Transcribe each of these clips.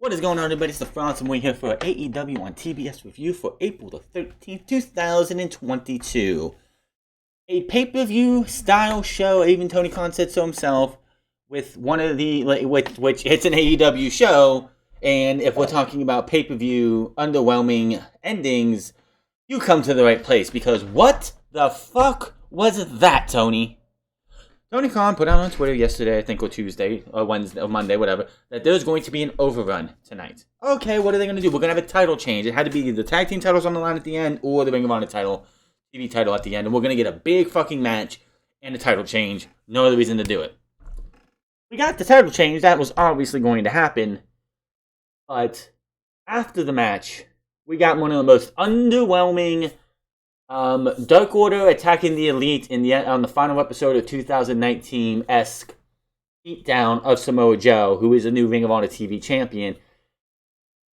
What is going on, everybody? It's the France, and we're here for AEW on TBS review for April the 13th, 2022. A pay-per-view style show, even Tony Khan said so himself, with one of the, which it's an AEW show, and if we're talking about pay-per-view underwhelming endings, you come to the right place, because what the fuck was that, Tony? Tony Khan put out on Twitter yesterday, I think, or Tuesday, or Wednesday, or Monday, whatever, that there's going to be an overrun tonight. Okay, what are they going to do? We're going to have a title change. It had to be the tag team titles on the line at the end, or the Ring of Honor title, TV title at the end, and we're going to get a big fucking match and a title change. No other reason to do it. We got the title change. That was obviously going to happen. But after the match, we got one of the most underwhelming Dark Order attacking the Elite on the final episode of 2019-esque beatdown of Samoa Joe, who is a new Ring of Honor TV champion.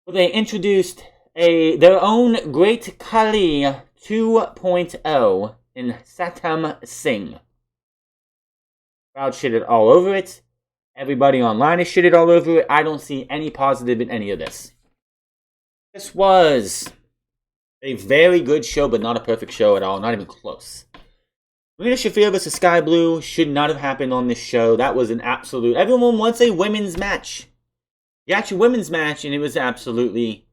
But they introduced their own Great Khali 2.0 in Satam Singh. Crowd shitted all over it. Everybody online is shitted all over it. I don't see any positive in any of this. This was a very good show, but not a perfect show at all. Not even close. Marina Shafir vs. Sky Blue should not have happened on this show. That was an absolute... Everyone wants a women's match. The actual women's match, and it was absolutely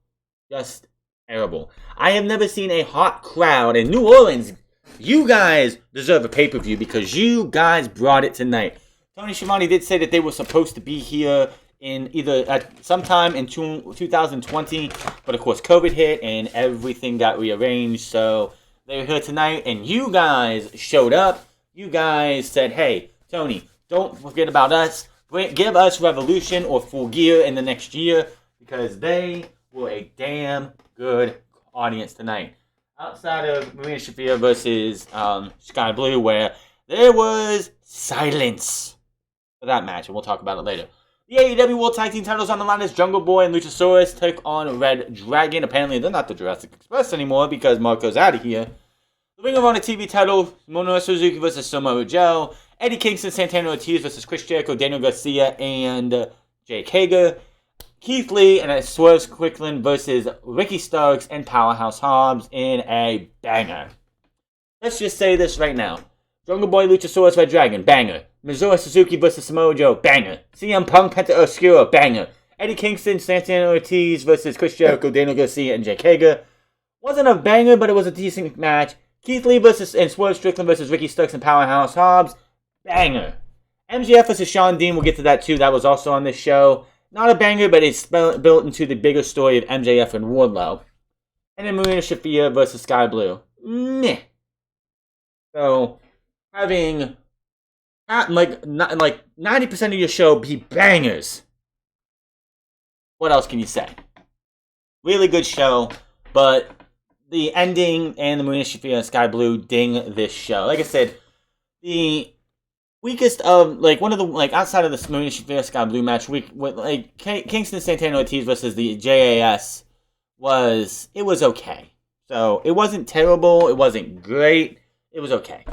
just terrible. I have never seen a hot crowd in New Orleans. You guys deserve a pay-per-view because you guys brought it tonight. Tony Schiavone did say that they were supposed to be here in either at sometime in 2020, but of course COVID hit and everything got rearranged, so they were here tonight, and you guys showed up. You guys said, hey, Tony, don't forget about us. Give us Revolution or Full Gear in the next year, because they were a damn good audience tonight. Outside of Marina Shafir versus Sky Blue, where there was silence for that match, and we'll talk about it later. The AEW World Tag Team titles on the line as Jungle Boy and Luchasaurus take on Red Dragon. Apparently, they're not the Jurassic Express anymore because Marco's out of here. The Ring of Honor TV title, Minoru Suzuki versus Samoa Joe. Eddie Kingston, Santana Ortiz versus Chris Jericho, Daniel Garcia, and Jake Hager. Keith Lee and Swerve Strickland versus Ricky Starks and Powerhouse Hobbs in a banger. Let's just say this right now. Jungle Boy, Luchasaurus, Red Dragon, banger. Minoru Suzuki versus Samoa Joe, banger. CM Punk, Penta Oscuro, banger. Eddie Kingston, Santana Ortiz versus Chris Jericho, Daniel Garcia, and Jake Hager. Wasn't a banger, but it was a decent match. Keith Lee and Swerve Strickland versus Ricky Starks and Powerhouse Hobbs, banger. MJF versus Sean Dean, we'll get to that too. That was also on this show. Not a banger, but it's built into the bigger story of MJF and Wardlow. And then Marina Shafir versus Sky Blue. Meh. So, having like 90% of your show be bangers. What else can you say? Really good show, but the ending and the Marina Shafir and Sky Blue ding this show. Like I said, the weakest of, one of the, outside of the Marina Shafir Sky Blue match, Kingston Santana Ortiz versus the JAS was okay. So, it wasn't terrible, it wasn't great, it was okay.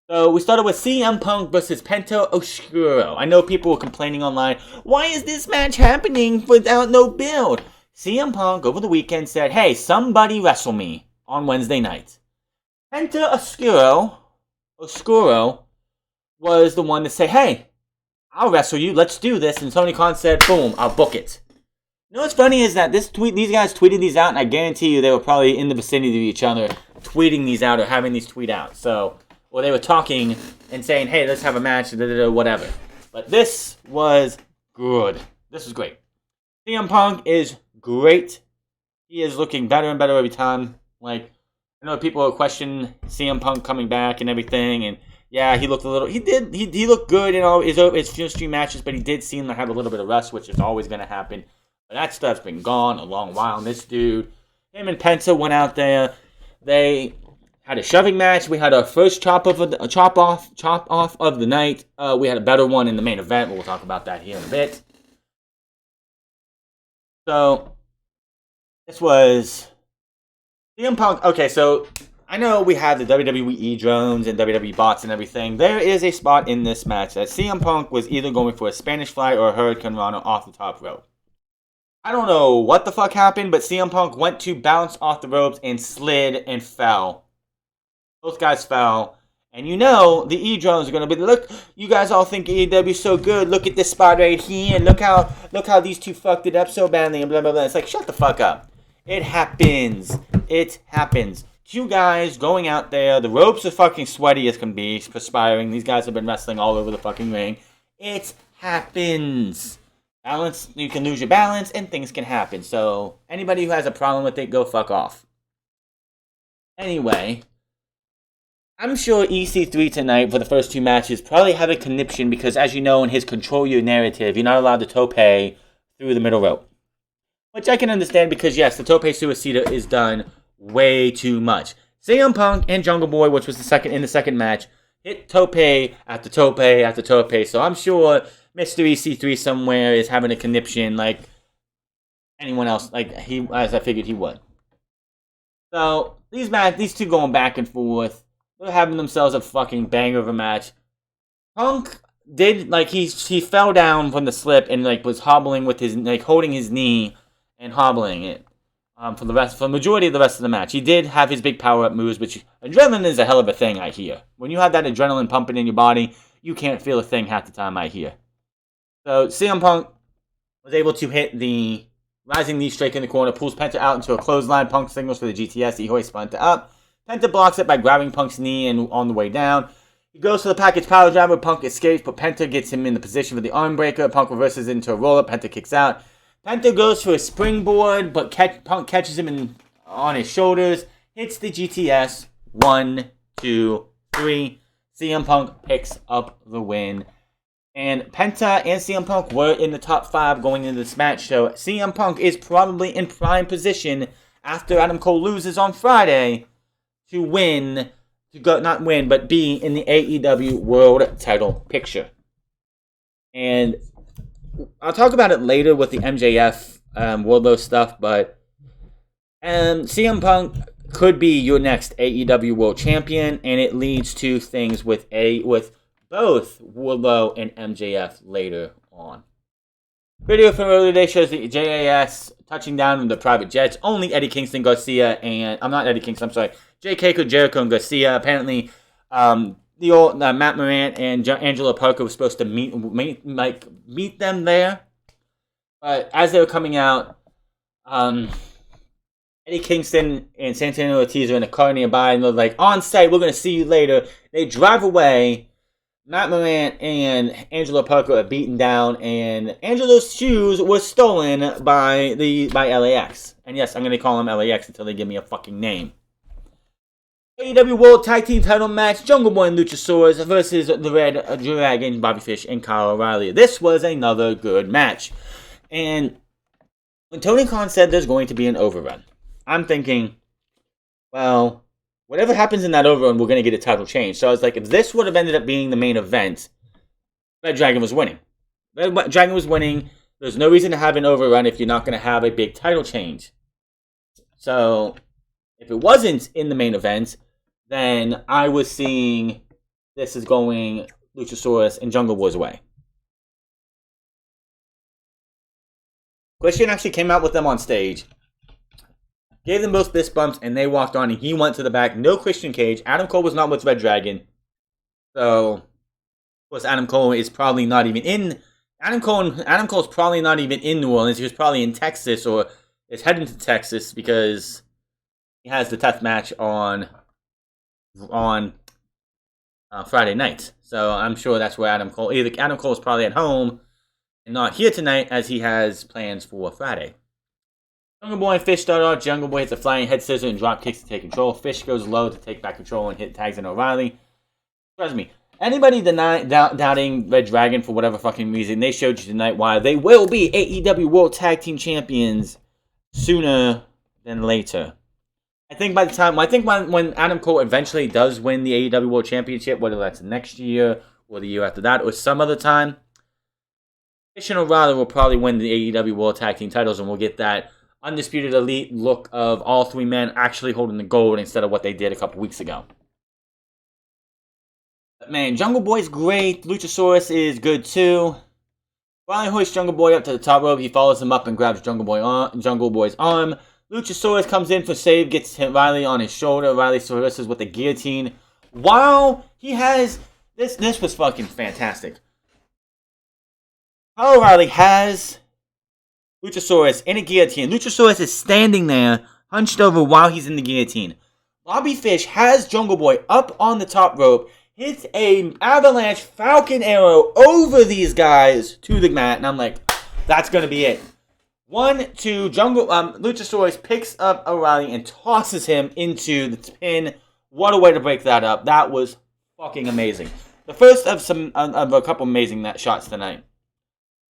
So, we started with CM Punk versus Penta Oscuro. I know people were complaining online, why is this match happening without no build? CM Punk, over the weekend, said, hey, somebody wrestle me on Wednesday night. Penta Oscuro was the one to say, hey, I'll wrestle you, let's do this. And Tony Khan said, boom, I'll book it. You know what's funny is that these guys tweeted these out, and I guarantee you they were probably in the vicinity of each other tweeting these out or having these tweet out. So, or they were talking and saying, hey, let's have a match, whatever. But this was good. This was great. CM Punk is great. He is looking better and better every time. I know people are questioning CM Punk coming back and everything, and yeah, he looked a little... He looked good in all his first few matches, but he did seem to have a little bit of rust, which is always going to happen. But that stuff's been gone a long while, and this dude, him and Penta went out there. They had a shoving match. We had our first chop off of the night. We had a better one in the main event, but we'll talk about that here in a bit. So, this was CM Punk. Okay, so I know we had the WWE drones and WWE bots and everything. There is a spot in this match that CM Punk was either going for a Spanish fly or a Hurricane Rana off the top rope. I don't know what the fuck happened, but CM Punk went to bounce off the ropes and slid and fell. Both guys fell. And you know, the E-drones are going to be, look, you guys all think AEW is so good. Look at this spot right here. And look how these two fucked it up so badly. And blah, blah, blah. It's like, shut the fuck up. It happens. It happens. Two guys going out there. The ropes are fucking sweaty as can be. Perspiring. These guys have been wrestling all over the fucking ring. It happens. Balance, you can lose your balance, and things can happen. So, anybody who has a problem with it, go fuck off. Anyway, I'm sure EC3 tonight, for the first two matches, probably have a conniption because, as you know, in his control your narrative, you're not allowed to tope through the middle rope. Which I can understand because, yes, the tope suicida is done way too much. CM Punk and Jungle Boy, which was in the second match, hit tope after tope after tope. So I'm sure Mr. EC3 somewhere is having a conniption like anyone else, as I figured he would. So these two going back and forth, they're having themselves a fucking banger of a match. Punk did he fell down from the slip and was hobbling with his holding his knee and hobbling it for the majority of the rest of the match. He did have his big power up moves, which adrenaline is a hell of a thing. I hear when you have that adrenaline pumping in your body, you can't feel a thing half the time. I hear. So CM Punk was able to hit the rising knee strike in the corner, pulls Penta out into a clothesline. Punk signals for the GTS. He hoists Penta up. Penta blocks it by grabbing Punk's knee and on the way down. He goes for the package power driver. Punk escapes, but Penta gets him in the position for the arm breaker. Punk reverses into a roll-up. Penta kicks out. Penta goes for a springboard, but Punk catches him on his shoulders. Hits the GTS. 1, 2, 3. CM Punk picks up the win. And Penta and CM Punk were in the top 5 going into this match. So CM Punk is probably in prime position after Adam Cole loses on Friday to win, not win, but be in the AEW World Title picture. And I'll talk about it later with the MJF Wardlow stuff, but CM Punk could be your next AEW World Champion, and it leads to things with both Wardlow and MJF later on. Video from earlier today shows the JAS touching down on the private jets. Only Eddie Kingston, Garcia, and JK, Jericho, and Garcia. Apparently, the old Matt Morant and Angelo Parker were supposed to meet them there. But as they were coming out, Eddie Kingston and Santana Ortiz are in a car nearby, and they're like, on site, we're going to see you later. They drive away. Matt Morant and Angelo Parker are beaten down, and Angelo's shoes were stolen by LAX. And yes, I'm going to call them LAX until they give me a fucking name. AEW World Tag Team Title match, Jungle Boy and Luchasaurus versus the Red Dragon, Bobby Fish, and Kyle O'Reilly. This was another good match. And when Tony Khan said there's going to be an overrun, I'm thinking, well, whatever happens in that overrun, we're going to get a title change. So I was like, if this would have ended up being the main event, Red Dragon was winning. Red Dragon was winning. There's no reason to have an overrun if you're not going to have a big title change. So if it wasn't in the main event, then I was seeing this as going Luchasaurus and Jungle Boy's way. Christian actually came out with them on stage, gave them both fist bumps, and they walked on, and he went to the back. No Christian Cage. Adam Cole was not with Red Dragon. So, of course, Adam Cole is probably not even in... Adam Cole's probably not even in New Orleans. He was probably in Texas, or is heading to Texas, because he has the tough match on Friday night. So, I'm sure that's where Adam Cole... Either Adam Cole is probably at home and not here tonight, as he has plans for Friday. Jungle Boy and Fish start off. Jungle Boy hits a flying head scissor and drop kicks to take control. Fish goes low to take back control and hit tags in O'Reilly. Trust me, anybody doubting Red Dragon for whatever fucking reason, they showed you tonight why they will be AEW World Tag Team Champions sooner than later. I think by the time, when Adam Cole eventually does win the AEW World Championship, whether that's next year or the year after that or some other time, Fish and O'Reilly will probably win the AEW World Tag Team titles, and we'll get that Undisputed Elite look of all three men actually holding the gold instead of what they did a couple weeks ago. But man, Jungle Boy's great. Luchasaurus is good too. Riley hoists Jungle Boy up to the top rope. He follows him up and grabs Jungle Boy's arm. Luchasaurus comes in for save, gets hit Riley on his shoulder. Riley reverses with a guillotine. Wow, he has this. This was fucking fantastic. Kyle O'Reilly has Luchasaurus in a guillotine. Luchasaurus is standing there, hunched over while he's in the guillotine. Bobby Fish has Jungle Boy up on the top rope, hits a avalanche falcon arrow over these guys to the mat, and I'm like, that's gonna be it. 1, 2, Luchasaurus picks up O'Reilly and tosses him into the pin. What a way to break that up. That was fucking amazing. The first of a couple amazing shots tonight.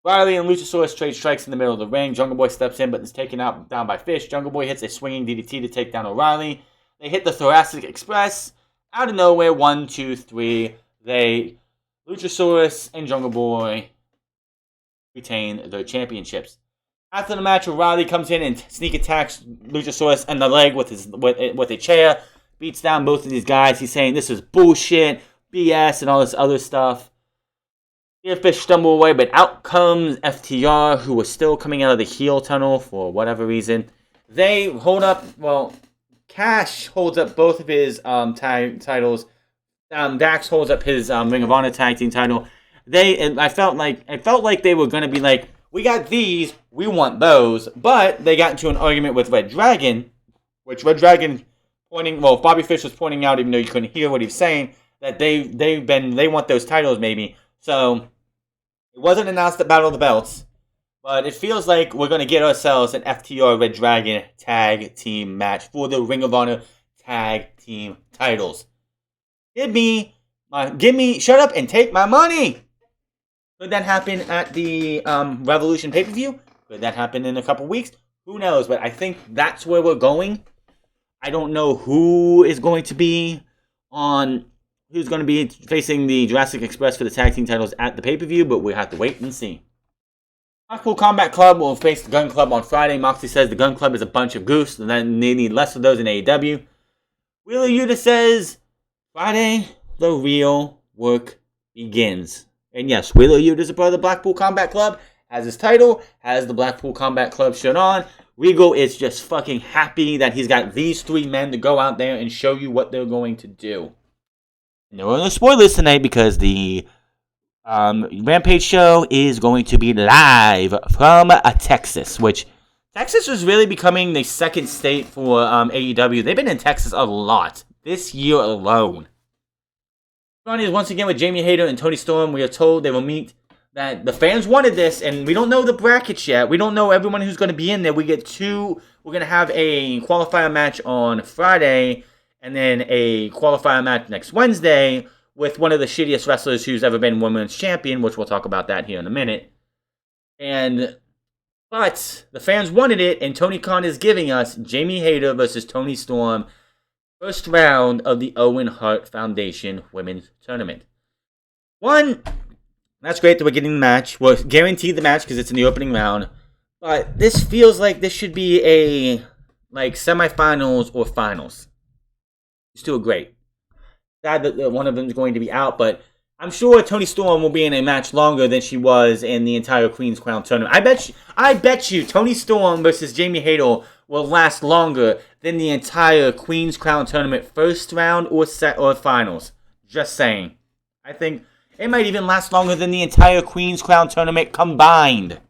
Riley and Luchasaurus trade strikes in the middle of the ring. Jungle Boy steps in but is taken down by Fish. Jungle Boy hits a swinging DDT to take down O'Reilly. They hit the Thoracic Express. Out of nowhere, 1, 2, 3. Luchasaurus and Jungle Boy retain their championships. After the match, O'Reilly comes in and sneak attacks Luchasaurus in the leg with a chair. Beats down both of these guys. He's saying this is bullshit, BS, and all this other stuff. Fish stumble away, but out comes FTR, who was still coming out of the heel tunnel for whatever reason. They hold up, Cash holds up both of his titles. Dax holds up his Ring of Honor tag team title. I felt like they were going to be like, we got these, we want those. But they got into an argument with Red Dragon, which Red Dragon Bobby Fish was pointing out, even though you couldn't hear what he was saying, that they want those titles maybe. So it wasn't announced at Battle of the Belts, but it feels like we're going to get ourselves an FTR Red Dragon tag team match for the Ring of Honor tag team titles. Shut up and take my money. Could that happen at the Revolution pay-per-view? Could that happen in a couple weeks? Who knows? But I think that's where we're going. I don't know who is going to be facing the Jurassic Express for the tag team titles at the pay-per-view, but we'll have to wait and see. Blackpool Combat Club will face the Gun Club on Friday. Moxley says the Gun Club is a bunch of goofs, and then they need less of those in AEW. Wheeler Yuta says, Friday, the real work begins. And yes, Wheeler Yuta is a part of the Blackpool Combat Club, has his title, has the Blackpool Combat Club shirt on. Regal is just fucking happy that he's got these 3 men to go out there and show you what they're going to do. No other spoilers tonight because the Rampage show is going to be live from Texas, which Texas is really becoming the second state for AEW. They've been in Texas a lot this year alone. Ronnie is once again with Jamie Hayter and Tony Storm. We are told they will meet. That the fans wanted this, and we don't know the brackets yet. We don't know everyone who's going to be in there. We're going to have a qualifier match on Friday, and then a qualifier match next Wednesday with one of the shittiest wrestlers who's ever been women's champion, which we'll talk about that here in a minute. But the fans wanted it, and Tony Khan is giving us Jamie Hayter versus Tony Storm, first round of the Owen Hart Foundation Women's Tournament. That's great that we're getting the match. We're guaranteed the match because it's in the opening round. But this feels like this should be a semifinals or finals. These two are great. Sad that one of them is going to be out, but I'm sure Toni Storm will be in a match longer than she was in the entire Queen's Crown tournament. I bet you Toni Storm versus Jamie Hayter will last longer than the entire Queen's Crown tournament first round or finals. Just saying. I think it might even last longer than the entire Queen's Crown tournament combined.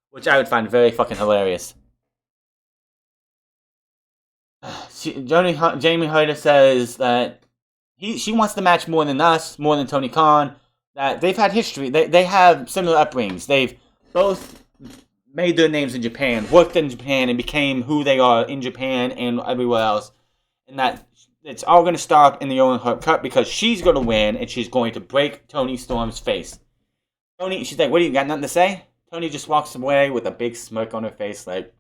Which I would find very fucking hilarious. Jamie Hayter says that she wants the match more than us, more than Tony Khan. That they've had history. They have similar upbringings. They've both made their names in Japan, worked in Japan, and became who they are in Japan and everywhere else. And that it's all going to stop in the Owen Hart Cup because she's going to win and she's going to break Toni Storm's face. She's like, what do you got, nothing to say? Toni just walks away with a big smirk on her face like,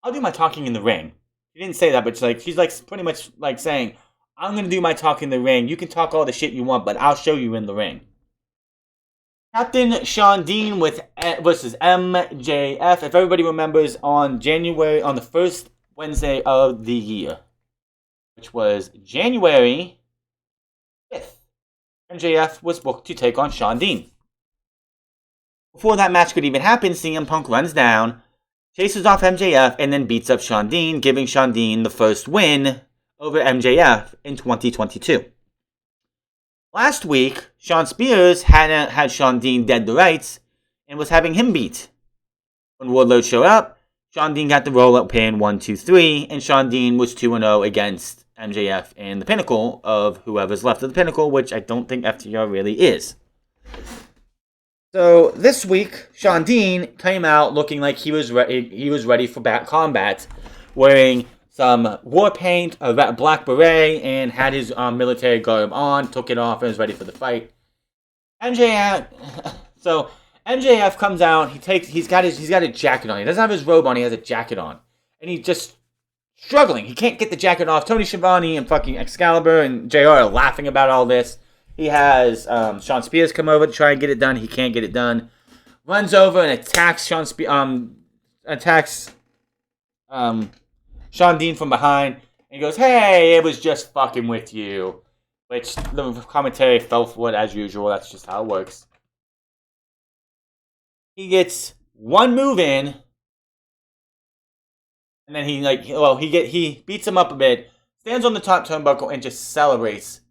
I'll do my talking in the ring. She didn't say that, but she's pretty much saying, I'm going to do my talking in the ring. You can talk all the shit you want, but I'll show you in the ring. Captain Sean Dean versus MJF. If everybody remembers, on the first Wednesday of the year, which was January 5th, MJF was booked to take on Sean Dean. Before that match could even happen, CM Punk runs down, chases off MJF, and then beats up Shawn Dean, giving Shawn Dean the first win over MJF in 2022. Last week, Shawn Spears had Shawn Dean dead to rights and was having him beat. When Wardlow showed up, Shawn Dean got the roll-up pin 1-2-3, and Shawn Dean was 2-0 against MJF and the Pinnacle of whoever's left of the Pinnacle, which I don't think FTR really is. So this week, Shawn Dean came out looking like he was ready for combat, wearing some war paint, a black beret, and had his military garb on, took it off, and was ready for the fight. MJF comes out. He's got a jacket on. He doesn't have his robe on. He has a jacket on, and he's just struggling. He can't get the jacket off. Tony Schiavone and fucking Excalibur and JR are laughing about all this. He has Shawn Spears come over to try and get it done. He can't get it done. Runs over and attacks Shawn Dean from behind. And he goes, "Hey, it was just fucking with you." Which the commentary fell for it as usual. That's just how it works. He gets one move in. And then he beats him up a bit. Stands on the top turnbuckle and just celebrates.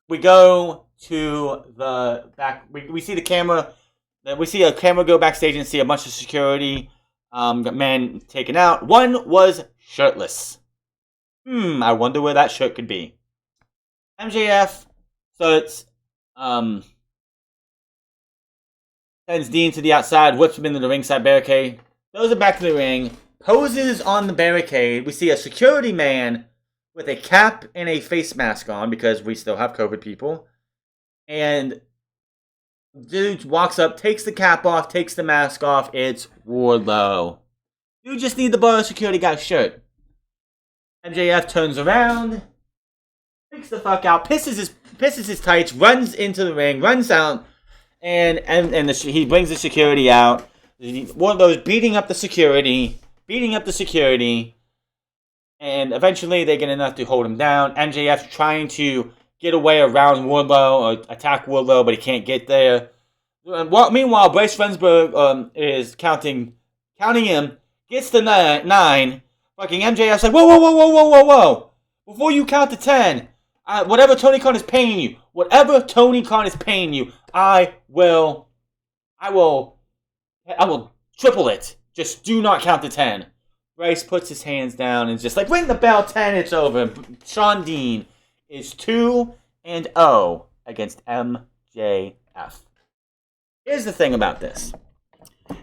We go to the back. We see the camera. We see a camera go backstage and see a bunch of security men taken out. One was shirtless. I wonder where that shirt could be. MJF starts sends Dean to the outside, whips him into the ringside barricade, throws him back to the ring, poses on the barricade. We see a security man with a cap and a face mask on, because we still have COVID people. And dude walks up, takes the cap off, takes the mask off. It's Wardlow. You just need to borrow a security guy's shirt. MJF turns around, freaks the fuck out, pisses his tights, runs into the ring, runs out, and he brings the security out. Wardlow's beating up the security, and eventually they get enough to hold him down. MJF's trying to get away around Wardlow or attack Wardlow, but he can't get there. Meanwhile, Bryce Remsburg is counting him, gets to 9. Fucking MJF's like, whoa. Before you count to 10, whatever Tony Khan is paying you, I will triple it. Just do not count to 10. Bryce puts his hands down and is just like, ring the bell, 10, it's over. Shawn Dean is 2-0 against MJF. Here's the thing about this.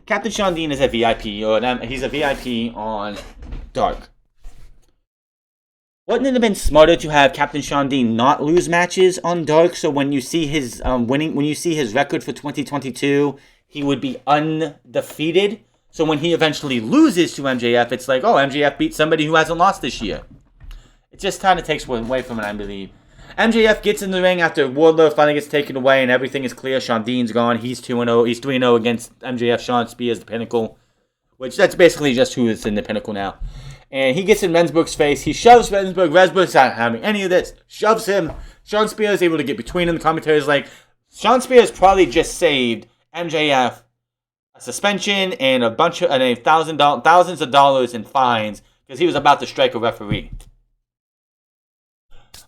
Captain Shawn Dean is a VIP, he's a VIP on Dark. Wouldn't it have been smarter to have Captain Shawn Dean not lose matches on Dark, so when you see his record for 2022, he would be undefeated? So when he eventually loses to MJF, it's like, oh, MJF beat somebody who hasn't lost this year. It just kind of takes away from it, I believe. MJF gets in the ring after Wardlow finally gets taken away and everything is clear. Shawn Dean's gone. He's 2-0. He's 3-0 against MJF. Shawn Spears, the Pinnacle. Which, that's basically just who is in the Pinnacle now. And he gets in Remsburg's face. He shoves Remsburg. Remsburg's not having any of this. Shoves him. Shawn Spears is able to get between him. The commentary is like, Shawn Spears probably just saved MJF a suspension and thousands of dollars in fines because he was about to strike a referee.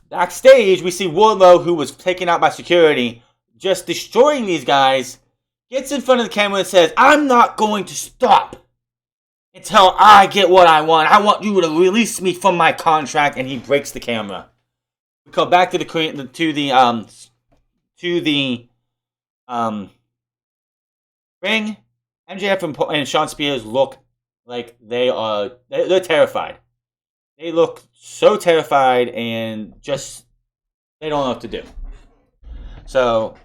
Backstage, we see Wardlow, who was taken out by security, just destroying these guys, gets in front of the camera and says, I'm not going to stop until I get what I want. I want you to release me from my contract, and he breaks the camera. We come back to the ring. MJF and Shawn Spears look like they're terrified. They look so terrified and just, they don't know what to do. So,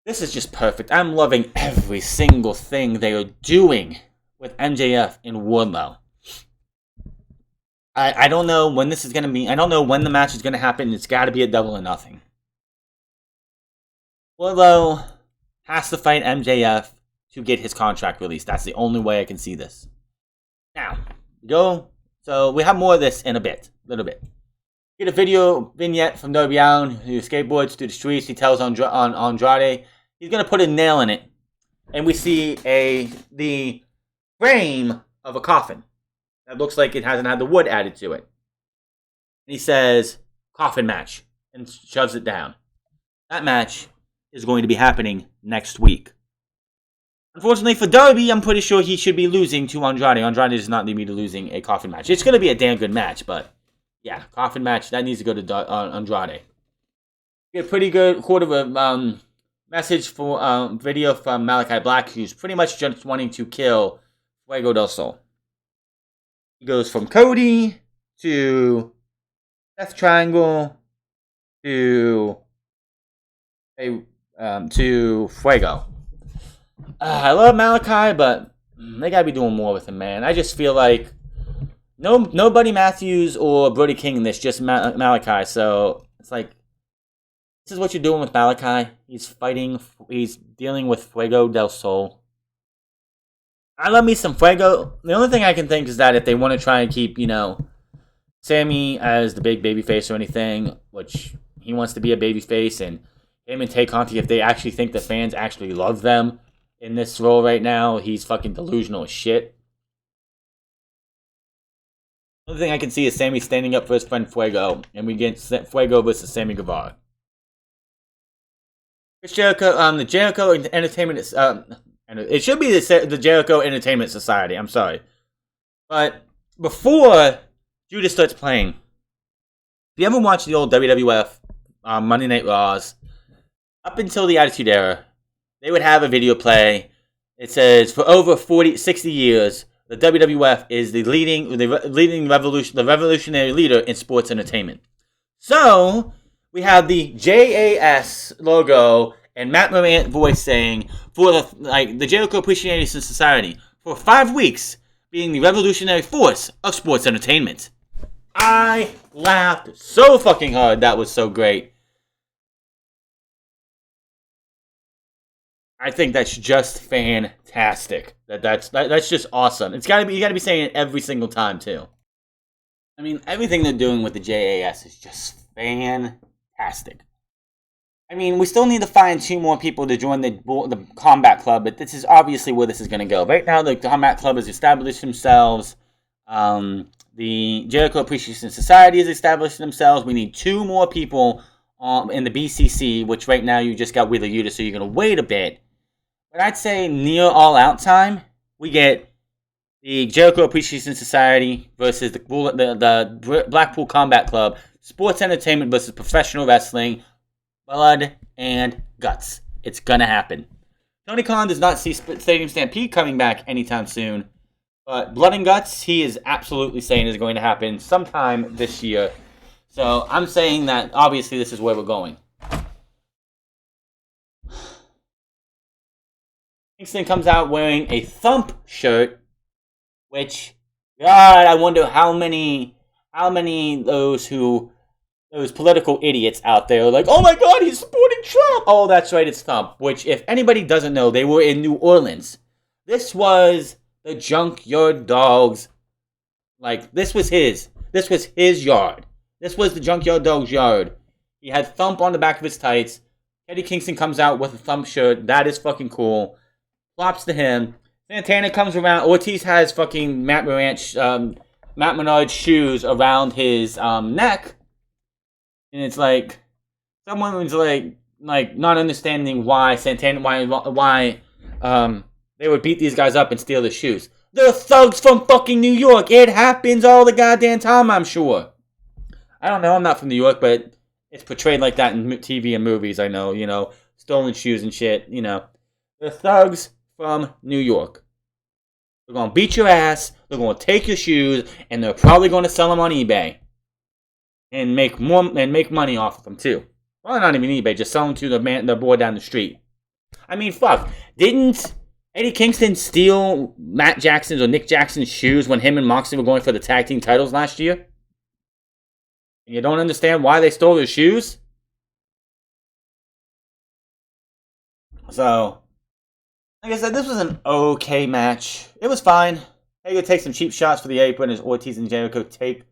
this is just perfect. I'm loving every single thing they are doing with MJF and Wardlow. I don't know when this is going to be. I don't know when the match is going to happen. It's got to be a Double or Nothing. Wardlow has to fight MJF to get his contract released. That's the only way I can see this. Now, so we have more of this in a little bit. Get a video vignette from Darby Allin, who skateboards through the streets. He tells Andrade he's going to put a nail in it and we see the frame of a coffin that looks like it hasn't had the wood added to it. And he says, "Coffin match," and shoves it down. That match is going to be happening next week. Unfortunately for Darby, I'm pretty sure he should be losing to Andrade. Andrade does not need me to losing a coffin match. It's going to be a damn good match, but yeah, coffin match, that needs to go to Andrade. Get a pretty good quarter of message for video from Malachi Black, who's pretty much just wanting to kill Fuego del Sol. He goes from Cody to Death Triangle to Fuego. I love Malachi, but they gotta be doing more with him, man. I just feel like no Buddy Matthews or Brody King in this, just Malachi. So it's like, this is what you're doing with Malachi. He's dealing with Fuego del Sol. I love me some Fuego. The only thing I can think is that if they want to try and keep, Sammy as the big babyface or anything, which he wants to be a babyface, and him and Tay Conti, if they actually think the fans actually love them in this role right now, he's fucking delusional as shit. The only thing I can see is Sammy standing up for his friend Fuego, and we get Fuego versus Sammy Guevara. Chris Jericho, the Jericho Entertainment, it should be the Jericho Entertainment Society, I'm sorry. But before Judas starts playing, if you ever watch the old WWF Monday Night Raws, up until the Attitude Era, they would have a video play. It says, for over 60 years, the WWF is the revolutionary leader in sports entertainment. So, we have the JAS logo and Matt Morant voice saying, for the Jericho Appreciation Society, for 5 weeks, being the revolutionary force of sports entertainment. I laughed so fucking hard. That was so great. I think that's just fantastic. That's just awesome. You gotta be saying it every single time too. I mean, everything they're doing with the JAS is just fantastic. I mean, we still need to find 2 more people to join the Combat Club, but this is obviously where this is going to go. Right now, the Combat Club has established themselves. The Jericho Appreciation Society has established themselves. We need 2 more people in the BCC, which right now you just got Wheeler Yuta, so you're going to wait a bit. But I'd say near All Out time, we get the Jericho Appreciation Society versus the Blackpool Combat Club, sports entertainment versus professional wrestling, blood and guts. It's gonna happen. Tony Khan does not see Stadium Stampede coming back anytime soon, but blood and guts, he is absolutely saying is going to happen sometime this year. So I'm saying that obviously this is where we're going. Kingston comes out wearing a Thump shirt, which, God, I wonder how many those political idiots out there are like, oh my God, he's supporting Trump. Oh, that's right, it's Thump. Which, if anybody doesn't know, they were in New Orleans. This was the Junkyard Dogs. This was his yard. This was the Junkyard Dog's yard. He had Thump on the back of his tights. Eddie Kingston comes out with a Thump shirt. That is fucking cool. Flops to him. Santana comes around. Ortiz has fucking Matt Menard's shoes around his neck. And it's like, someone was like not understanding why Santana, why they would beat these guys up and steal their shoes. They're thugs from fucking New York. It happens all the goddamn time, I'm sure. I don't know, I'm not from New York, but it's portrayed like that in TV and movies, I know, stolen shoes and shit, They're thugs from New York. They're going to beat your ass, they're going to take your shoes, and they're probably going to sell them on eBay. And make money off of them too. Well, not even eBay, just sell them to the boy down the street. I mean, fuck. Didn't Eddie Kingston steal Matt Jackson's or Nick Jackson's shoes when him and Moxley were going for the tag team titles last year? And you don't understand why they stole their shoes? So, like I said, this was an okay match. It was fine. Hager takes some cheap shots for the apron as Ortiz and Jericho tape.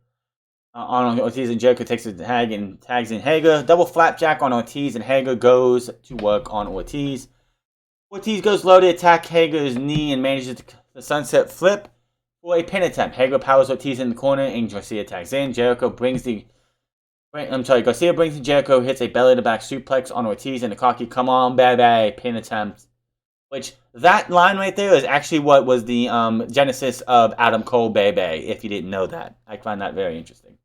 On Ortiz and Jericho takes a tag and tags in Hager. Double flapjack on Ortiz, and Hager goes to work on Ortiz. Ortiz goes low to attack Hager's knee and manages the sunset flip for a pin attempt. Hager powers Ortiz in the corner and Garcia tags in. Garcia brings in Jericho, hits a belly-to-back suplex on Ortiz and a cocky come on, baby, pin attempt. Which, that line right there is actually what was the genesis of Adam Cole, baby, if you didn't know that. I find that very interesting.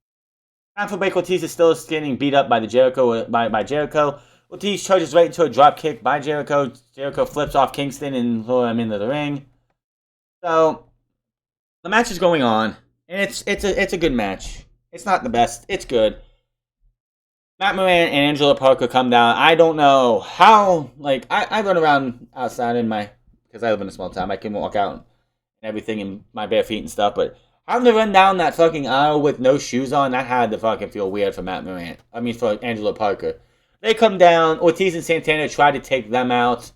Time for break. Ortiz is still getting beat up by Jericho. Ortiz charges right into a drop kick by Jericho. Jericho flips off Kingston and throws him into the ring. So, the match is going on, and it's a good match. It's not the best. It's good. Matt Moran and Angela Parker come down. I don't know how, I run around outside because I live in a small town. I can walk out and everything in my bare feet and stuff, but having to run down that fucking aisle with no shoes on, that had to fucking feel weird for for Angela Parker. They come down. Ortiz and Santana try to take them out.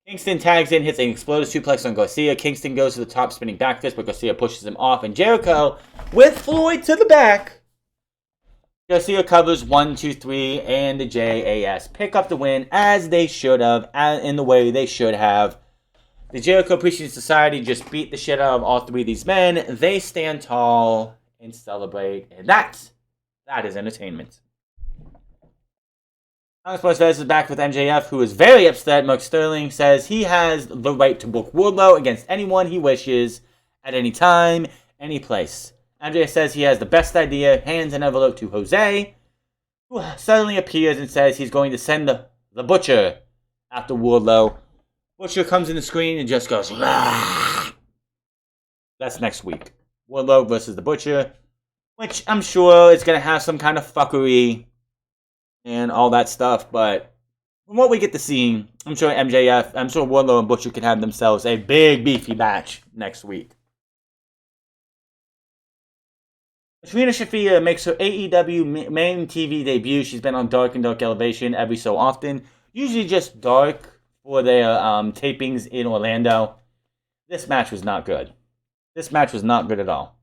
Kingston tags in, hits an explosive suplex on Garcia. Kingston goes to the top spinning back fist, but Garcia pushes him off. And Jericho, with Floyd to the back, Garcia covers 1, 2, 3, and the JAS pick up the win as they should have, in the way they should have. The Jericho Appreciation Society just beat the shit out of all three of these men. They stand tall and celebrate, and that is entertainment. Sports Fest is back with MJF, who is very upset. Mark Sterling says he has the right to book Wardlow against anyone he wishes, at any time, any place. MJF says he has the best idea, hands an envelope to Jose, who suddenly appears and says he's going to send the Butcher after Wardlow. Butcher comes in the screen and just goes, Rah! That's next week. Wardlow versus the Butcher, which I'm sure is going to have some kind of fuckery and all that stuff, but from what we get to see, I'm sure Wardlow and Butcher can have themselves a big, beefy match next week. Serena Shafir makes her AEW main TV debut. She's been on Dark and Dark Elevation every so often. Usually just Dark for their tapings in Orlando. This match was not good. This match was not good at all.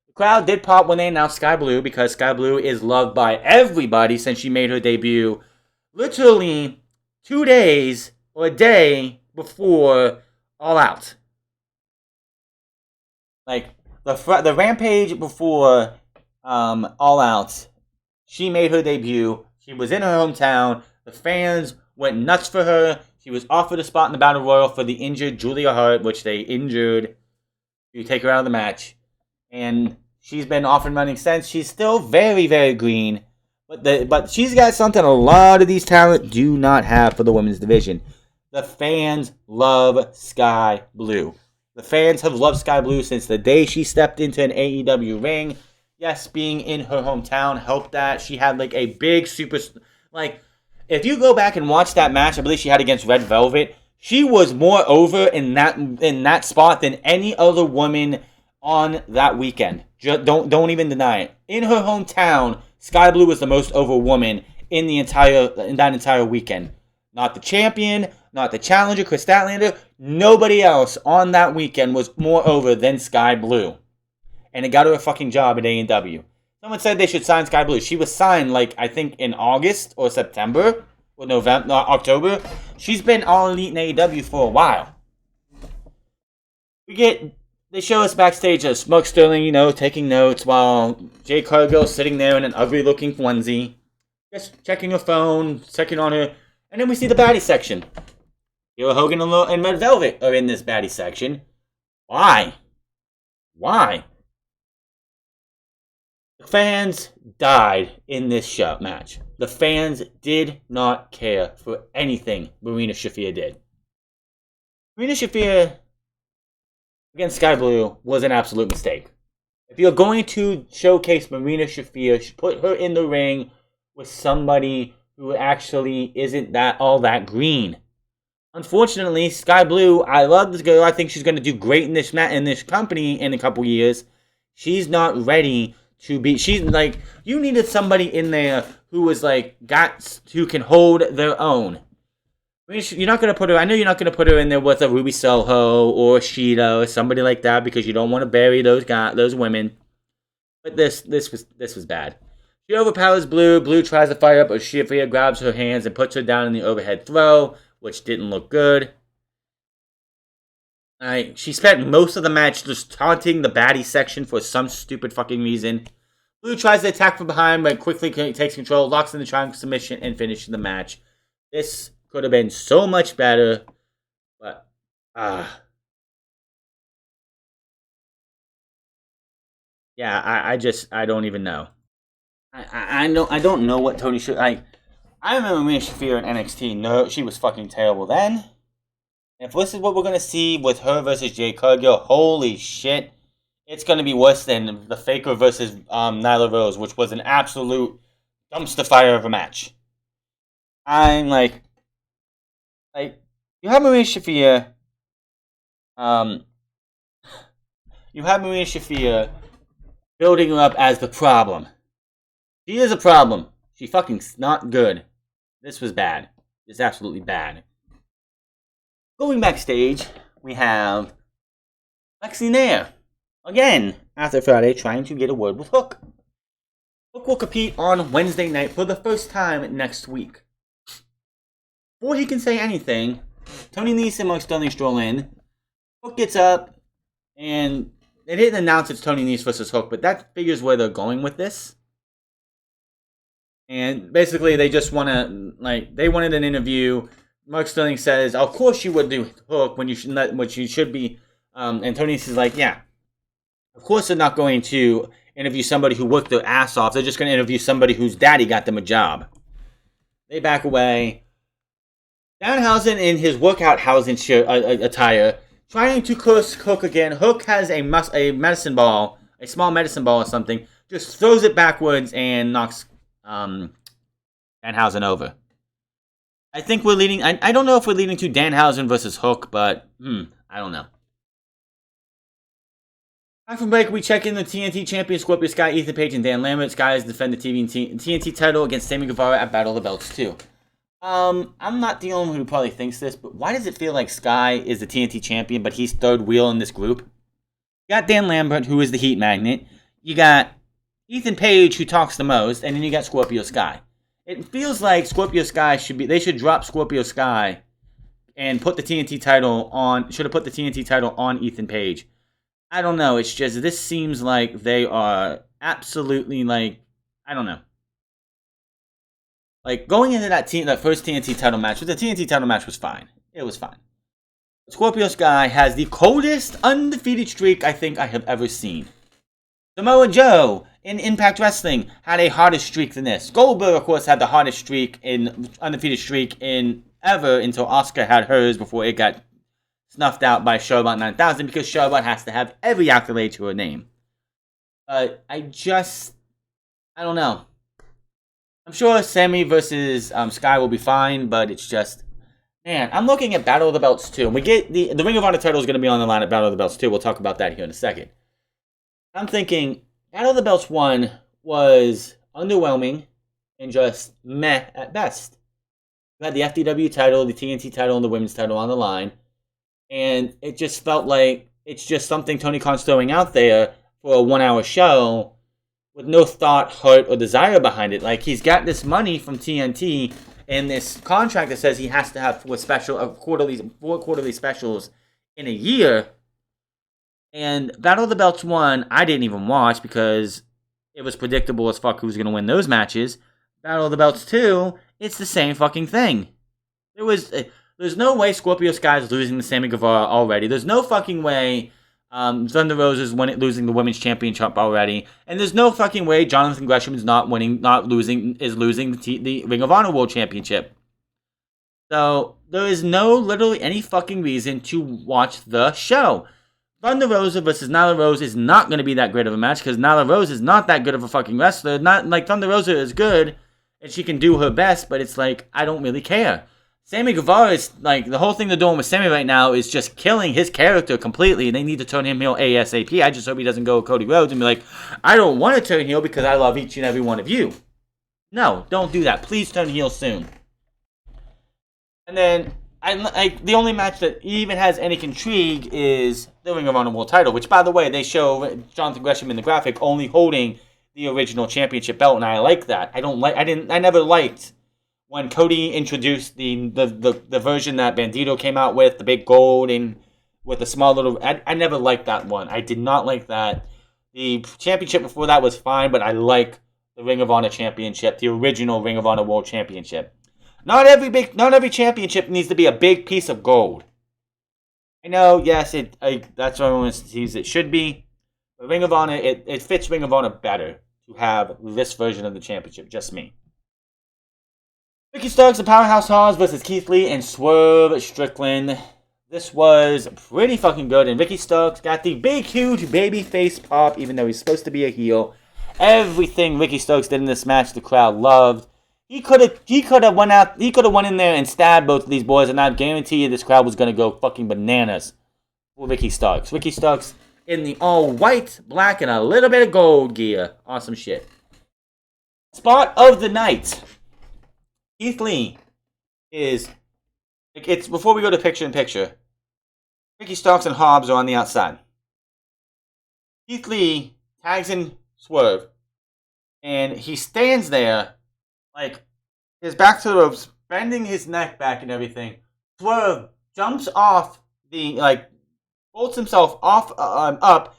The crowd did pop when they announced Sky Blue, because Sky Blue is loved by everybody since she made her debut literally 2 days or a day before All Out. The Rampage before All Out, she made her debut. She was in her hometown. The fans went nuts for her. She was offered a spot in the Battle Royal for the injured Julia Hart, which they injured to take her out of the match. And she's been off and running since. She's still very, very green. But she's got something a lot of these talent do not have for the women's division. The fans love Sky Blue. The fans have loved Sky Blue since the day she stepped into an AEW ring. Yes, being in her hometown helped that. She had a big super... if you go back and watch that match, I believe she had against Red Velvet, she was more over in that spot than any other woman on that weekend. Don't even deny it. In her hometown, Sky Blue was the most over woman in that entire weekend. Not the champion, not the challenger, Chris Statlander. Nobody else on that weekend was more over than Sky Blue. And it got her a fucking job at AEW. Someone said they should sign Sky Blue. She was signed, I think, in August or September or October. She's been All Elite in AEW for a while. They show us backstage as Mark Sterling, taking notes while Jay Cargill's sitting there in an ugly-looking onesie, just checking her phone, checking on her, and then we see the baddie section. Hero Hogan and Red Velvet are in this baddie section. Why? The fans died in this match. The fans did not care for anything Marina Shafir did. Marina Shafir against Sky Blue was an absolute mistake. If you're going to showcase Marina Shafir, put her in the ring with somebody who actually isn't all that green. Unfortunately, Sky Blue, I love this girl. I think she's going to do great in this company in a couple years. She's not ready to be. You needed somebody in there who was who can hold their own. You're not going to put her. I know you're not going to put her in there with a Ruby Soho or Shida or somebody like that, because you don't want to bury those women. But this was bad. She overpowers Blue. Blue tries to fight up, but Shafir grabs her hands and puts her down in the overhead throw, which didn't look good. She spent most of the match just taunting the baddie section for some stupid fucking reason. Blue tries to attack from behind, but quickly takes control, locks in the triangle submission, and finishes the match. This could have been so much better, but yeah, I don't even know. I don't know what Tony should I remember Rhea Shafir in NXT. No, she was fucking terrible then. And if this is what we're gonna see with her versus Jade Cargill, holy shit, it's gonna be worse than the Faker versus Nyla Rose, which was an absolute dumpster fire of a match. I'm like you have Maria Shafir, building her up as the problem. She is a problem. She fucking's not good. This was bad. It's absolutely bad. Going backstage, we have Lexi Nair. Again, after Friday, trying to get a word with Hook. Hook will compete on Wednesday night for the first time next week. Before he can say anything, Tony Nese and Mark Sterling stroll in. Hook gets up, and they didn't announce it's Tony Nese versus Hook, but that figures where they're going with this. And basically, they just want to, they wanted an interview. Mark Sterling says, of course you would do Hook when you should not, what you should be. And Tony Nese is like, yeah. Of course they're not going to interview somebody who worked their ass off. They're just going to interview somebody whose daddy got them a job. They back away. Danhausen in his workout housing attire, trying to curse Hook again. Hook has a medicine ball, a small medicine ball or something, just throws it backwards and knocks Danhausen over. I think we're leading. I don't know if we're leading to Danhausen versus Hook, but I don't know. Back from break, we check in the TNT champion Scorpio Sky, Ethan Page, and Dan Lambert. Sky has defended the TNT title against Sammy Guevara at Battle of the Belts too. I'm not the only one who probably thinks this, but why does it feel like Sky is the TNT champion, but he's third wheel in this group? You got Dan Lambert, who is the heat magnet. You got Ethan Page, who talks the most, and then you got Scorpio Sky. It feels like Scorpio Sky they should drop Scorpio Sky and put the TNT title on, should have put the TNT title on Ethan Page. I don't know, it's just, this seems like they are absolutely, I don't know. Going into that first TNT title match, the TNT title match was fine. It was fine. Scorpio Sky has the coldest undefeated streak I think I have ever seen. Samoa Joe in Impact Wrestling had a harder streak than this. Goldberg, of course, had the hardest undefeated streak ever until Asuka had hers before it got snuffed out by Charlotte 9000 because Charlotte has to have every accolade to her name. But I don't know. I'm sure Sammy versus Sky will be fine, but it's just, man, I'm looking at Battle of the Belts 2. We get the Ring of Honor title is going to be on the line at Battle of the Belts 2. We'll talk about that here in a second. I'm thinking Battle of the Belts 1 was underwhelming and just meh at best. You had the FTW title, the TNT title, and the women's title on the line. And it just felt like it's just something Tony Khan's throwing out there for a 1 hour show with no thought, heart, or desire behind it. He's got this money from TNT and this contract that says he has to have four quarterly specials in a year. And Battle of the Belts 1, I didn't even watch because it was predictable as fuck who's going to win those matches. Battle of the Belts 2, it's the same fucking thing. There's no way Scorpio Sky is losing to Sammy Guevara already. There's no fucking way Thunder Rose is losing the women's championship already. And there's no fucking way Jonathan Gresham is losing the Ring of Honor World Championship. So there is literally any fucking reason to watch the show. Thunder Rosa versus Nyla Rose is not going to be that great of a match because Nyla Rose is not that good of a fucking wrestler. Not like Thunder Rosa is good and she can do her best, but it's I don't really care. Sammy Guevara is, the whole thing they're doing with Sammy right now is just killing his character completely, and they need to turn him heel ASAP. I just hope he doesn't go with Cody Rhodes and be like, I don't want to turn heel because I love each and every one of you. No, don't do that. Please turn heel soon. And then, the only match that even has any intrigue is the Ring of Honor World title, which, by the way, they show Jonathan Gresham in the graphic only holding the original championship belt, and I like that. I never liked when Cody introduced the version that Bandito came out with, the big gold and with a small little. I never liked that one. I did not like that. The championship before that was fine, but I like the Ring of Honor Championship, the original Ring of Honor World Championship. Not every championship needs to be a big piece of gold. I know, yes, that's what everyone sees it should be. But Ring of Honor, it fits Ring of Honor better to have this version of the championship. Just me. Ricky Starks and Powerhouse Hobbs versus Keith Lee and Swerve Strickland. This was pretty fucking good, and Ricky Starks got the big, huge baby face pop, even though he's supposed to be a heel. Everything Ricky Starks did in this match, the crowd loved. He could have went in there and stabbed both of these boys, and I guarantee you this crowd was gonna go fucking bananas for Ricky Starks. Ricky Starks in the all white, black, and a little bit of gold gear. Awesome shit. Spot of the night. Keith Lee is. It's before we go to picture in picture. Ricky Starks and Hobbs are on the outside. Keith Lee tags in Swerve, and he stands there, like, his back to the ropes, bending his neck back and everything. Swerve jumps off bolts himself off, up,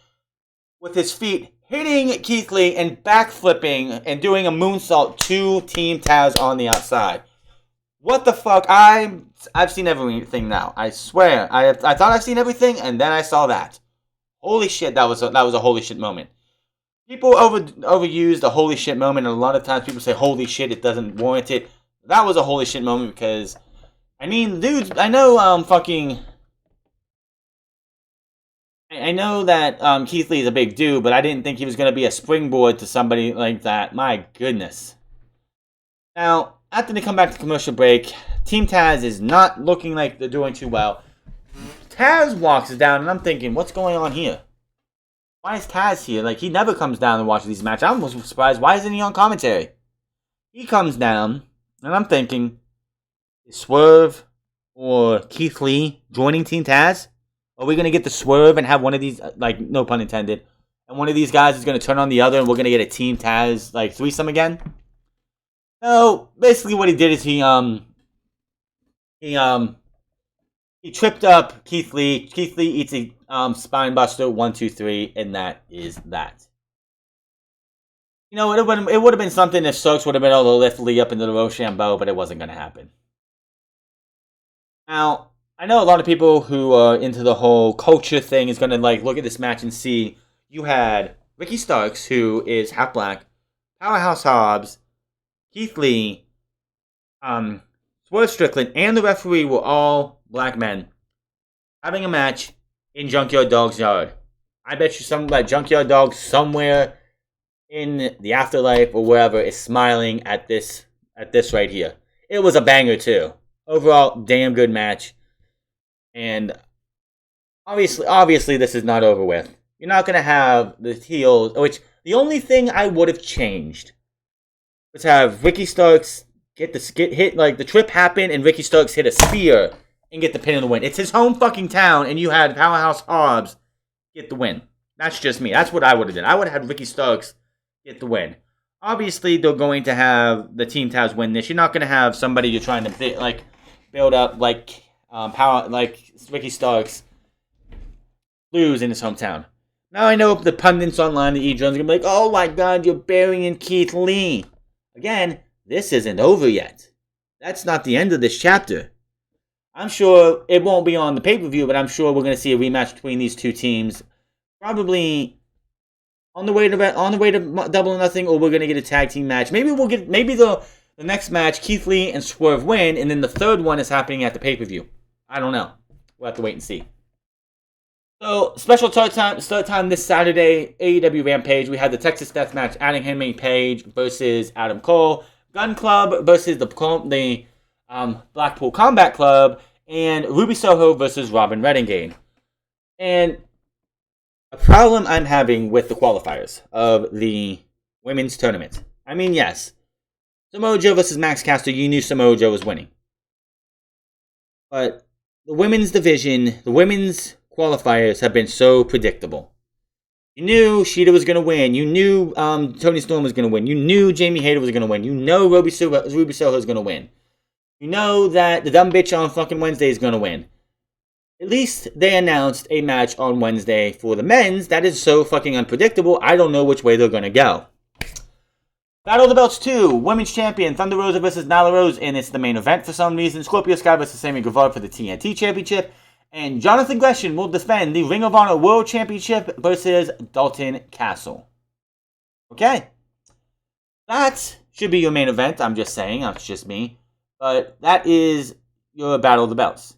with his feet, hitting Keith Lee and backflipping and doing a moonsault to Team Taz on the outside. What the fuck? I've seen everything now. I swear. I thought I've seen everything, and then I saw that. Holy shit, that was a holy shit moment. People overuse the holy shit moment, and a lot of times people say holy shit, it doesn't warrant it. That was a holy shit moment because, I mean, dudes, I know I know that Keith Lee is a big dude, but I didn't think he was going to be a springboard to somebody like that. My goodness. Now, after they come back to commercial break, Team Taz is not looking like they're doing too well. Taz walks down, and I'm thinking, what's going on here? Why is Taz here? Like, he never comes down and watches these matches. I'm almost surprised. Why isn't he on commentary? He comes down, and I'm thinking, is Swerve or Keith Lee joining Team Taz? Are we going to get the Swerve and have one of these, like, no pun intended, and one of these guys is going to turn on the other, and we're going to get a Team Taz, like, threesome again? No, basically what he did is he tripped up Keith Lee. Keith Lee eats a spine buster, 1, 2, 3, and that is that. You know, it would have been something if Starks would have been able to lift Lee up into the Rochambeau, but it wasn't going to happen. Now, I know a lot of people who are into the whole culture thing is going to like look at this match and see you had Ricky Starks, who is half black, Powerhouse Hobbs, Keith Lee, Swerve Strickland, and the referee were all black men having a match in Junkyard Dog's yard. I bet you some like Junkyard Dog somewhere in the afterlife or wherever is smiling at this right here. It was a banger too. Overall, damn good match. And obviously this is not over with. You're not gonna have the heels, which the only thing I would have changed was have Ricky Starks get hit, like the trip happen and Ricky Starks hit a spear and get the pin in the win. It's his home fucking town, and you had Powerhouse Hobbs get the win. That's just me. That's what I would have done. I would have had Ricky Starks get the win. Obviously, they're going to have the Team Taz win this. You're not going to have somebody you're trying to build up like Ricky Starks lose in his hometown. Now I know the pundits online, the E-Drones, are going to be like, oh my god, you're burying Keith Lee. Again, this isn't over yet. That's not the end of this chapter. I'm sure it won't be on the pay-per-view, but I'm sure we're going to see a rematch between these two teams. Probably on the way to Double or Nothing, or we're going to get a tag team match. Maybe the next match, Keith Lee and Swerve win, and then the third one is happening at the pay-per-view. I don't know. We'll have to wait and see. So, special start time this Saturday, AEW Rampage. We had the Texas Death Match, Hangman Page versus Adam Cole. Gun Club versus the Blackpool Combat Club, and Ruby Soho versus Robin Reddingane. And a problem I'm having with the qualifiers of the women's tournament. I mean, yes, Samoa Joe versus Max Caster, you knew Samoa Joe was winning. But the women's division, the women's qualifiers have been so predictable. You knew Sheeta was going to win. You knew Toni Storm was going to win. You knew Jamie Hayter was going to win. You know Ruby Soho is going to win. You know that the dumb bitch on fucking Wednesday is going to win. at least they announced a match on Wednesday for the men's. That is so fucking unpredictable. I don't know which way they're going to go. Battle of the Belts 2. Women's Champion Thunder Rosa versus Nyla Rose. And it's the main event for some reason. Scorpio Sky versus Sammy Guevara for the TNT Championship. And Jonathan Gresham will defend the Ring of Honor World Championship versus Dalton Castle. Okay. That should be your main event. I'm just saying. That's just me. But that is your Battle of the Belts.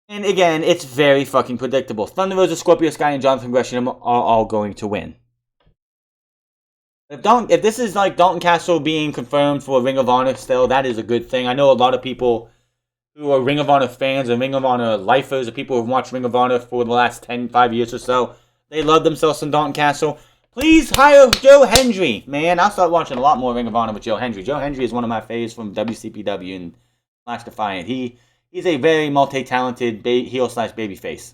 And again, it's very fucking predictable. Thunder Rosa, Scorpio Sky, and Jonathan Gresham are all going to win. If this is like Dalton Castle being confirmed for Ring of Honor still, that is a good thing. I know a lot of people who are Ring of Honor fans and Ring of Honor lifers, or people who have watched Ring of Honor for the last 5 years or so, they love themselves some Dalton Castle. Please hire Joe Hendry, man. I'll start watching a lot more Ring of Honor with Joe Hendry. Joe Hendry is one of my faves from WCPW and Flash Defiant. He's a very multi-talented heel/babyface.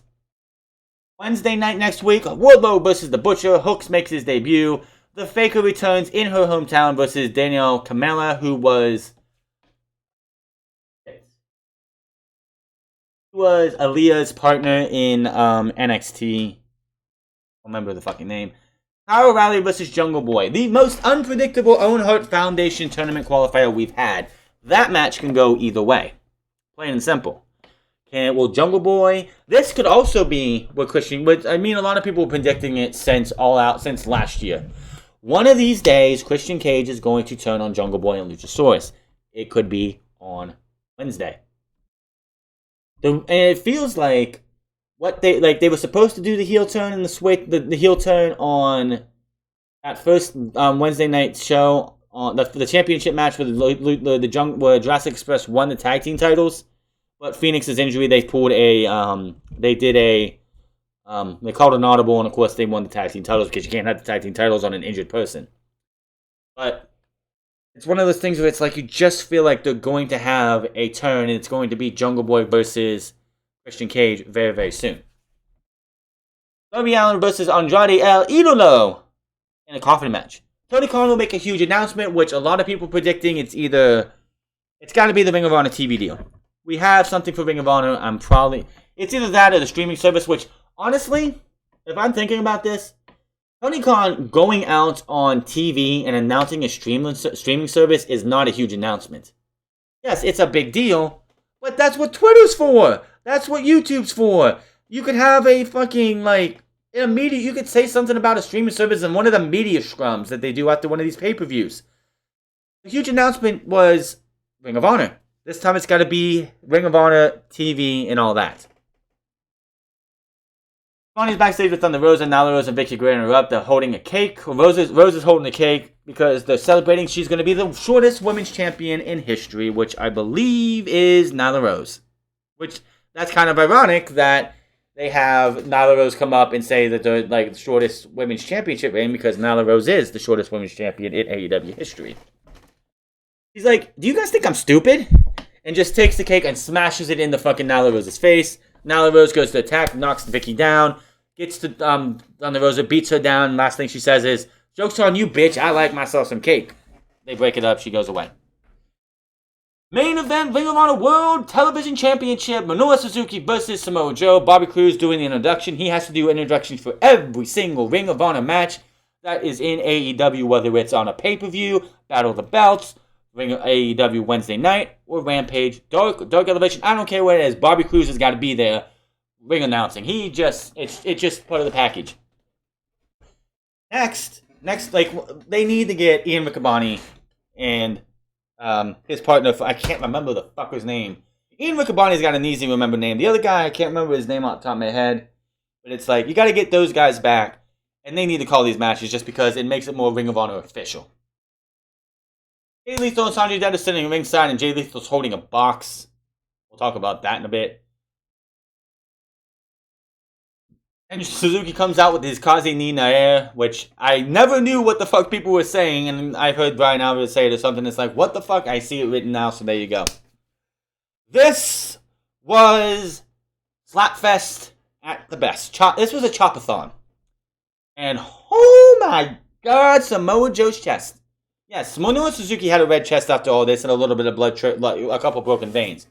Wednesday night next week, Wardlow versus The Butcher. Hooks makes his debut. The Faker returns in her hometown versus Danielle Kamela, who was Aaliyah's partner in NXT. I don't remember the fucking name. Kyle O'Reilly versus Jungle Boy. The most unpredictable Owen Hart Foundation tournament qualifier we've had. That match can go either way. Plain and simple. Will Jungle Boy... This could also be what Christian... I mean, a lot of people were predicting it since last year. One of these days, Christian Cage is going to turn on Jungle Boy and Luchasaurus. It could be on Wednesday. And it feels like they were supposed to do the heel turn and the heel turn on that first Wednesday night show on the championship match where Jurassic Express won the tag team titles. But Phoenix's injury, they called an audible, and of course they won the tag team titles because you can't have the tag team titles on an injured person. But it's one of those things where it's like you just feel like they're going to have a turn, and it's going to be Jungle Boy versus Christian Cage very, very soon. Darby Allin versus Andrade El Idolo in a coffin match. Tony Khan will make a huge announcement, which a lot of people are predicting it's got to be the Ring of Honor TV deal. We have something for Ring of Honor. It's either that or the streaming service, which, honestly, if I'm thinking about this, Tony Khan going out on TV and announcing a streaming service is not a huge announcement. Yes, it's a big deal, but that's what Twitter's for. That's what YouTube's for. You could have a fucking, you could say something about a streaming service in one of the media scrums that they do after one of these pay-per-views. The huge announcement was Ring of Honor. This time it's got to be Ring of Honor, TV, and all that. Bonnie's backstage with Thunder Rosa, Nyla Rose and Vicky Guerrero are up. They're holding a cake. Rose is holding the cake because they're celebrating. She's going to be the shortest women's champion in history, which I believe is Nyla Rose. Which, that's kind of ironic that they have Nyla Rose come up and say that they're the shortest women's championship reign because Nyla Rose is the shortest women's champion in AEW history. He's like, do you guys think I'm stupid? And just takes the cake and smashes it in the fucking Nyla Rose's face. Nyla Rose goes to attack, knocks Vicky down, gets to Thunder Rosa, beats her down, and last thing she says is, "Joke's on you, bitch, I like myself some cake." They break it up, she goes away. Main event, Ring of Honor World Television Championship, Minoru Suzuki versus Samoa Joe. Bobby Cruz doing the introduction. He has to do an introduction for every single Ring of Honor match that is in AEW, whether it's on a pay-per-view, Battle of the Belts, Ring of AEW Wednesday night, or Rampage, Dark Elevation. I don't care what it is. Bobby Cruz has got to be there, ring announcing. It's just part of the package. Next, they need to get Ian Riccaboni and his partner. I can't remember the fucker's name. Ian Riccaboni's got an easy to remember name. The other guy, I can't remember his name off the top of my head. But it's like, you got to get those guys back, and they need to call these matches just because it makes it more Ring of Honor official. Jay Lethal and Sanjay Dutt are sitting ringside, and Jay Lethal's holding a box. We'll talk about that in a bit. And Suzuki comes out with his Kaze ni Nair, which I never knew what the fuck people were saying, and I've heard Brian Alvarez say it or something. It's like, what the fuck? I see it written now, so there you go. This was Slapfest at the best. This was a chopathon. And oh my god, Samoa Joe's chest. Yes, Minoru Suzuki had a red chest after all this and a little bit of blood, a couple broken veins.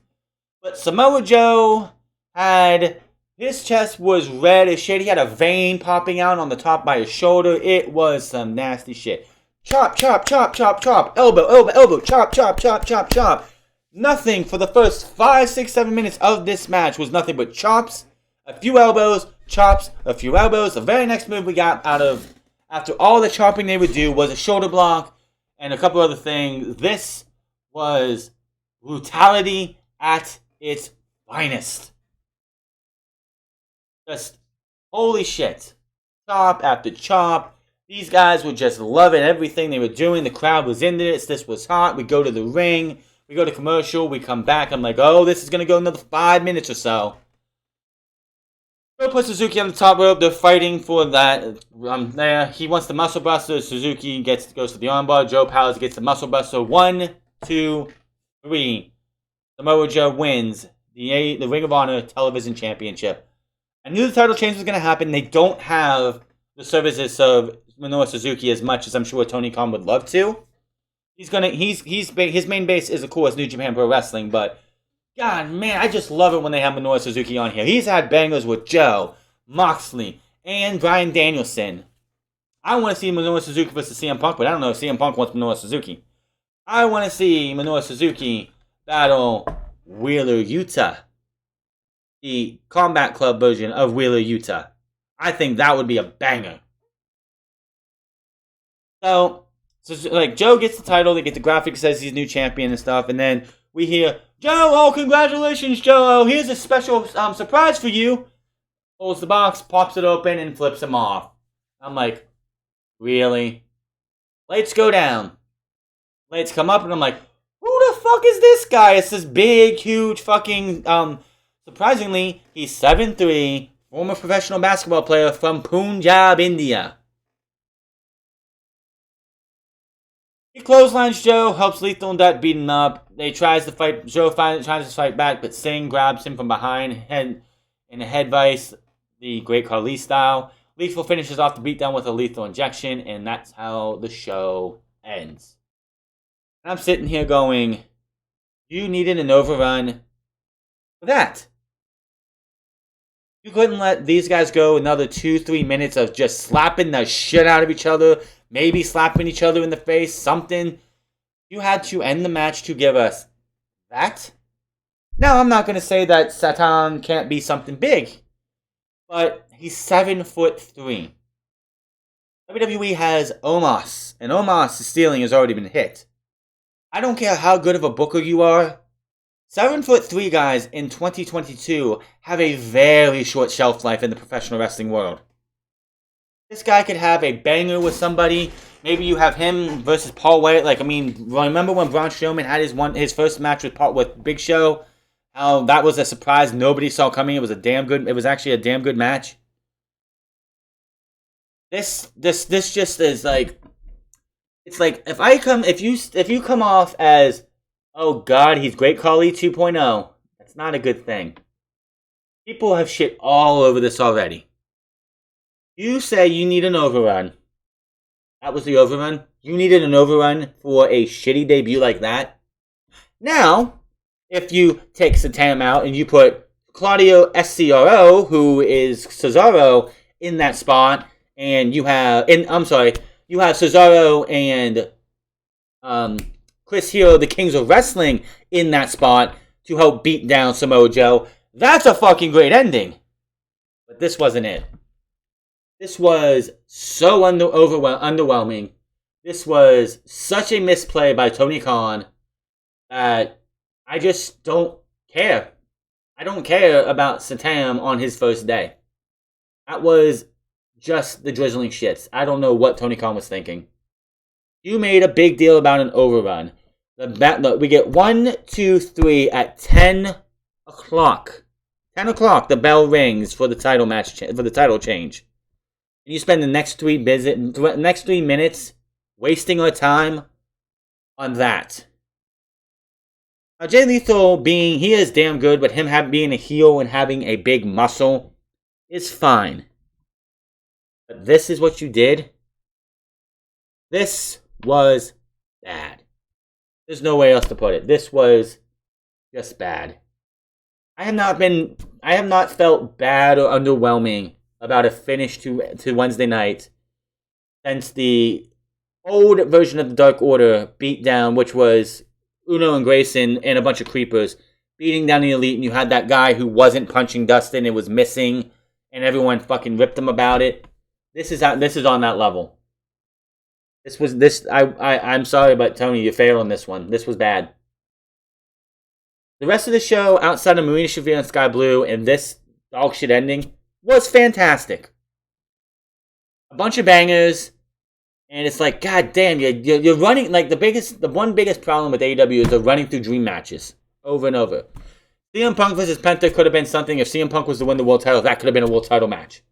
But Samoa Joe his chest was red as shit. He had a vein popping out on the top by his shoulder. It was some nasty shit. Chop, chop, chop, chop, chop. Elbow, elbow, elbow. Chop, chop, chop, chop, chop. Nothing for the first 5, 6, 7 minutes of this match was nothing but chops, a few elbows, chops, a few elbows. The very next move we got out of, after all the chopping they would do, was a shoulder block and a couple other things. This was brutality at its finest. Just, holy shit. Chop after chop. These guys were just loving everything they were doing. The crowd was into this. This was hot. We go to the ring. We go to commercial. We come back. I'm like, oh, this is going to go another 5 minutes or so. Joe puts Suzuki on the top rope. They're fighting for that. There. He wants the muscle buster. Suzuki goes to the armbar. Joe Powers gets the muscle buster. 1, 2, 3. Samoa Joe wins the Ring of Honor Television Championship. I knew the title change was going to happen. They don't have the services of Minoru Suzuki as much as I'm sure Tony Khan would love to. His main base is, of course, New Japan Pro Wrestling, but God, man, I just love it when they have Minoru Suzuki on here. He's had bangers with Joe, Moxley, and Bryan Danielson. I want to see Minoru Suzuki versus CM Punk, but I don't know if CM Punk wants Minoru Suzuki. I want to see Minoru Suzuki battle Wheeler Yuta, the Combat Club version of Wheeler Yuta. I think that would be a banger. So like, Joe gets the title, they get the graphic that says he's new champion and stuff, and then we hear, Joe, oh, congratulations, Joe, here's a special surprise for you. Pulls the box, pops it open, and flips him off. I'm like, really? Lights go down. Lights come up, and I'm like, who the fuck is this guy? It's this big, huge fucking, surprisingly, he's 7'3", former professional basketball player from Punjab, India. He clotheslines Joe, helps Lethal and Dutt beat him up. They tries to fight. Joe tries to fight back, but Singh grabs him from behind in a head vice, the Great Khali style. Lethal finishes off the beatdown with a lethal injection, and that's how the show ends. And I'm sitting here going, you needed an overrun for that. You couldn't let these guys go another 2-3 minutes of just slapping the shit out of each other, maybe slapping each other in the face, something. You had to end the match to give us that. Now, I'm not going to say that Satan can't be something big, but he's 7'3". WWE has Omos, and Omos' ceiling has already been hit. I don't care how good of a booker you are. 7'3" guys in 2022 have a very short shelf life in the professional wrestling world. This guy could have a banger with somebody. Maybe you have him versus Paul White. Like, I mean, remember when Braun Strowman had his first match with Big Show? How that was a surprise nobody saw coming. It was actually a damn good match. This just is like, it's like if you come off as, oh God, he's Great Khali 2.0. That's not a good thing. People have shit all over this already. You say you need an overrun. That was the overrun. You needed an overrun for a shitty debut like that. Now, if you take Satan out and you put Claudio Cesaro, who is Cesaro, in that spot, and you have Cesaro and Chris Hero, the Kings of Wrestling, in that spot to help beat down Samoa Joe, that's a fucking great ending. But this wasn't it. This was so underwhelming. This was such a misplay by Tony Khan that I just don't care. I don't care about Satan on his first day. That was just the drizzling shits. I don't know what Tony Khan was thinking. You made a big deal about an overrun. We get 1, 2, 3 at 10 o'clock. 10 o'clock, the bell rings for the title match, for the title change. And you spend the next 3 minutes wasting our time on that. Now, Jay Lethal he is damn good, but him being a heel and having a big muscle is fine. But this is what you did. This was bad. There's no way else to put it. This was just bad. I have not been I have not felt bad or underwhelming about a finish to Wednesday night since the old version of the Dark Order beatdown, which was Uno and Grayson and a bunch of creepers beating down the Elite, and you had that guy who wasn't punching Dustin, it was missing, and everyone fucking ripped him about it. This is on that level. I'm sorry, but Tony, you failed on this one. This was bad. The rest of the show, outside of Marina Shafir and Sky Blue and this dog shit ending, was fantastic. A bunch of bangers, and it's like, god damn, you're running, like, the one biggest problem with AEW is they're running through dream matches over and over. CM Punk versus Penta could have been something. If CM Punk was to win the world title, that could have been a world title match.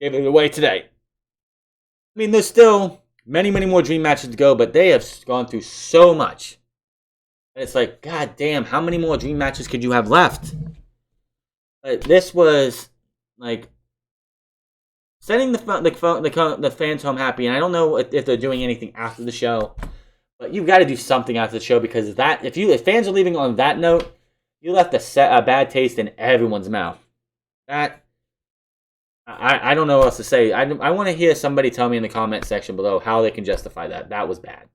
Gave it away today. I mean, there's still many, many more dream matches to go, but they have gone through so much. And it's like, god damn, how many more dream matches could you have left? This was, like, setting the fans home happy. And I don't know if they're doing anything after the show, but you've got to do something after the show, because if fans are leaving on that note, you left a bad taste in everyone's mouth. I don't know what else to say. I want to hear somebody tell me in the comment section below how they can justify that. That was bad.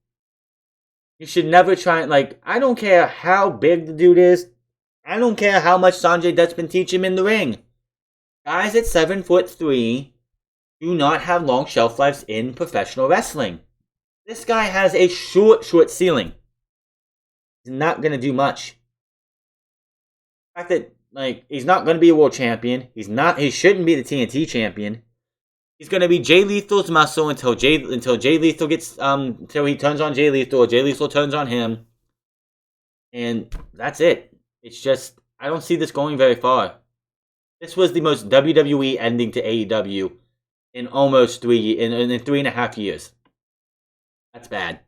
You should never try, like, I don't care how big the dude is. I don't care how much Sanjay Dutt's been teaching him in the ring. Guys at 7'3" do not have long shelf lives in professional wrestling. This guy has a short ceiling. He's not going to do much. The fact that, like, he's not going to be a world champion. He shouldn't be the TNT champion. He's going to be Jay Lethal's muscle until Jay Lethal gets, until he turns on Jay Lethal, or Jay Lethal turns on him. And that's it. It's just, I don't see this going very far. This was the most WWE ending to AEW in almost in 3.5 years. That's bad.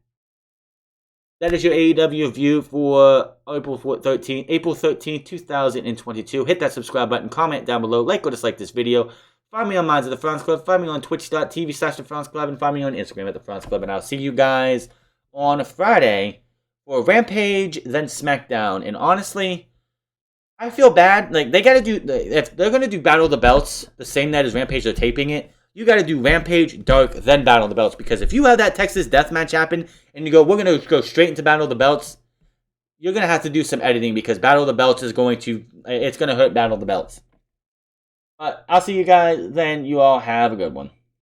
That is your AEW review for April 13th, 2022. Hit that subscribe button, comment down below, like or dislike this video. Find me on Minds of the France Club, find me on twitch.tv/The France Club, and find me on Instagram at The France Club. And I'll see you guys on Friday for Rampage, then SmackDown. And honestly, I feel bad. Like, they gotta do, if they're gonna do Battle of the Belts the same night as Rampage, they're taping it, you gotta do Rampage, Dark, then Battle of the Belts. Because if you have that Texas death match happen, and you go, we're gonna go straight into Battle of the Belts, you're gonna have to do some editing, because Battle of the Belts is it's gonna hurt Battle of the Belts. But I'll see you guys then. You all have a good one.